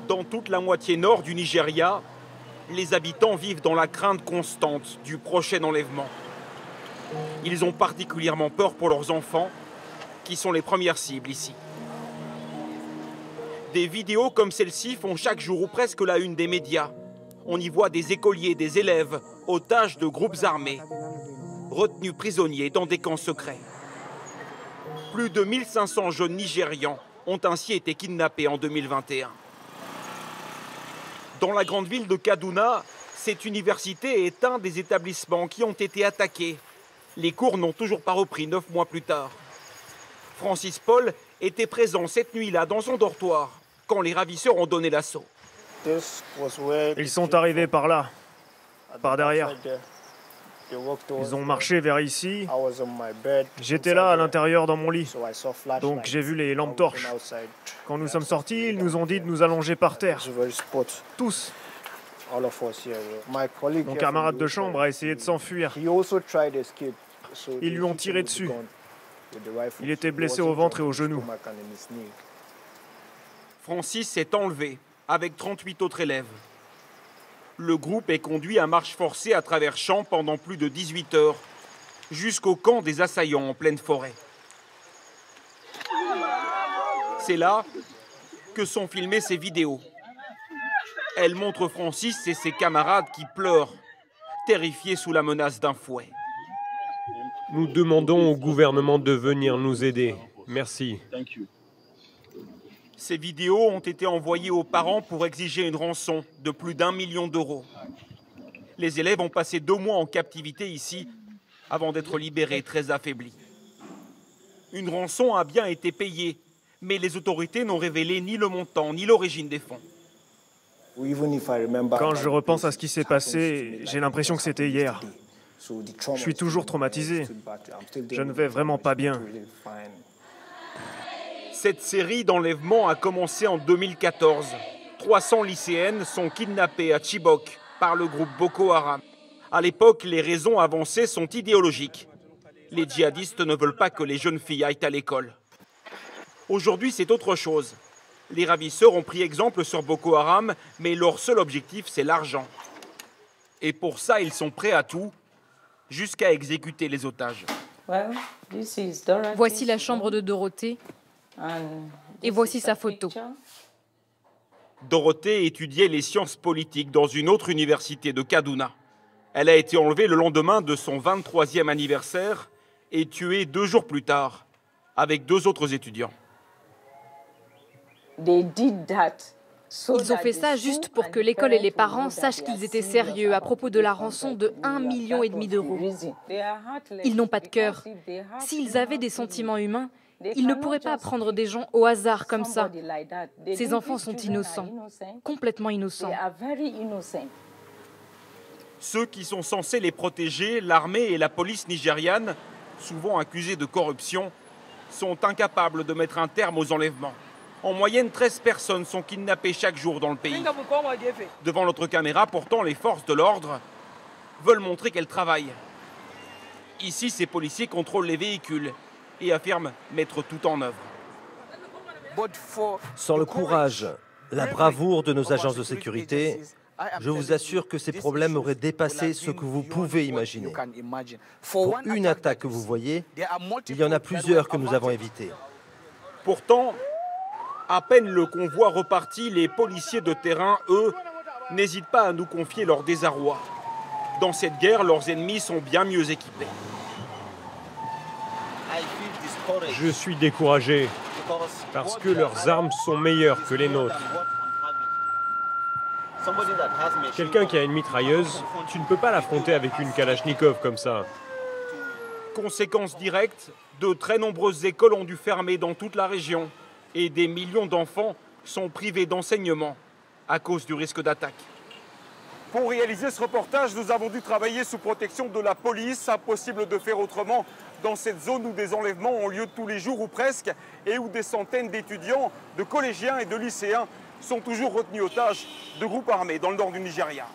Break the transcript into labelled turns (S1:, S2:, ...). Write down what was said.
S1: Dans toute la moitié nord du Nigeria, les habitants vivent dans la crainte constante du prochain enlèvement. Ils ont particulièrement peur pour leurs enfants, qui sont les premières cibles ici. Des vidéos comme celle-ci font chaque jour ou presque la une des médias. On y voit des écoliers, des élèves, otages de groupes armés, retenus prisonniers dans des camps secrets. Plus de 1500 jeunes Nigérians ont ainsi été kidnappés en 2021. Dans la grande ville de Kaduna, cette université est un des établissements qui ont été attaqués. Les cours n'ont toujours pas repris 9 mois plus tard. Francis Paul était présent cette nuit-là dans son dortoir quand les ravisseurs ont donné l'assaut.
S2: Ils sont arrivés par là, par derrière. Ils ont marché vers ici. J'étais là à l'intérieur dans mon lit. Donc j'ai vu les lampes torches. Quand nous sommes sortis, ils nous ont dit de nous allonger par terre. Tous. Mon camarade de chambre a essayé de s'enfuir. Ils lui ont tiré dessus. Il était blessé au ventre et au genou.
S1: Francis s'est enlevé avec 38 autres élèves. Le groupe est conduit à marche forcée à travers champs pendant plus de 18 heures, jusqu'au camp des assaillants en pleine forêt. C'est là que sont filmées ces vidéos. Elles montrent Francis et ses camarades qui pleurent, terrifiés sous la menace d'un fouet.
S3: Nous demandons au gouvernement de venir nous aider. Merci.
S1: Ces vidéos ont été envoyées aux parents pour exiger une rançon de plus d'1 million d'euros. Les élèves ont passé 2 mois en captivité ici avant d'être libérés très affaiblis. Une rançon a bien été payée, mais les autorités n'ont révélé ni le montant ni l'origine des fonds.
S2: Quand je repense à ce qui s'est passé, j'ai l'impression que c'était hier. Je suis toujours traumatisé. Je ne vais vraiment pas bien.
S1: Cette série d'enlèvements a commencé en 2014. 300 lycéennes sont kidnappées à Chibok par le groupe Boko Haram. À l'époque, les raisons avancées sont idéologiques. Les djihadistes ne veulent pas que les jeunes filles aillent à l'école. Aujourd'hui, c'est autre chose. Les ravisseurs ont pris exemple sur Boko Haram, mais leur seul objectif, c'est l'argent. Et pour ça, ils sont prêts à tout, jusqu'à exécuter les otages.
S4: Voici la chambre de Dorothée. Et voici sa photo.
S1: Dorothée étudiait les sciences politiques dans une autre université de Kaduna. Elle a été enlevée le lendemain de son 23e anniversaire et tuée 2 jours plus tard, avec 2 autres étudiants.
S4: Ils ont fait ça juste pour que l'école et les parents sachent qu'ils étaient sérieux à propos de la rançon de 1,5 million d'euros. Ils n'ont pas de cœur. S'ils avaient des sentiments humains, ils ne pourraient pas prendre des gens au hasard comme ça. Ces enfants sont innocents, complètement innocents.
S1: Ceux qui sont censés les protéger, l'armée et la police nigériane, souvent accusés de corruption, sont incapables de mettre un terme aux enlèvements. En moyenne, 13 personnes sont kidnappées chaque jour dans le pays. Devant notre caméra, pourtant, les forces de l'ordre veulent montrer qu'elles travaillent. Ici, ces policiers contrôlent les véhicules et affirment mettre tout en œuvre.
S5: Sans le courage, la bravoure de nos agences de sécurité, je vous assure que ces problèmes auraient dépassé ce que vous pouvez imaginer. Pour une attaque que vous voyez, il y en a plusieurs que nous avons évitées.
S1: Pourtant, à peine le convoi reparti, les policiers de terrain, eux, n'hésitent pas à nous confier leur désarroi. Dans cette guerre, leurs ennemis sont bien mieux équipés.
S3: Je suis découragé parce que leurs armes sont meilleures que les nôtres. Quelqu'un qui a une mitrailleuse, tu ne peux pas l'affronter avec une Kalachnikov comme ça.
S1: Conséquence directe, de très nombreuses écoles ont dû fermer dans toute la région et des millions d'enfants sont privés d'enseignement à cause du risque d'attaque. Pour réaliser ce reportage, nous avons dû travailler sous protection de la police. Impossible de faire autrement dans cette zone où des enlèvements ont lieu tous les jours ou presque et où des centaines d'étudiants, de collégiens et de lycéens sont toujours retenus otages de groupes armés dans le nord du Nigeria.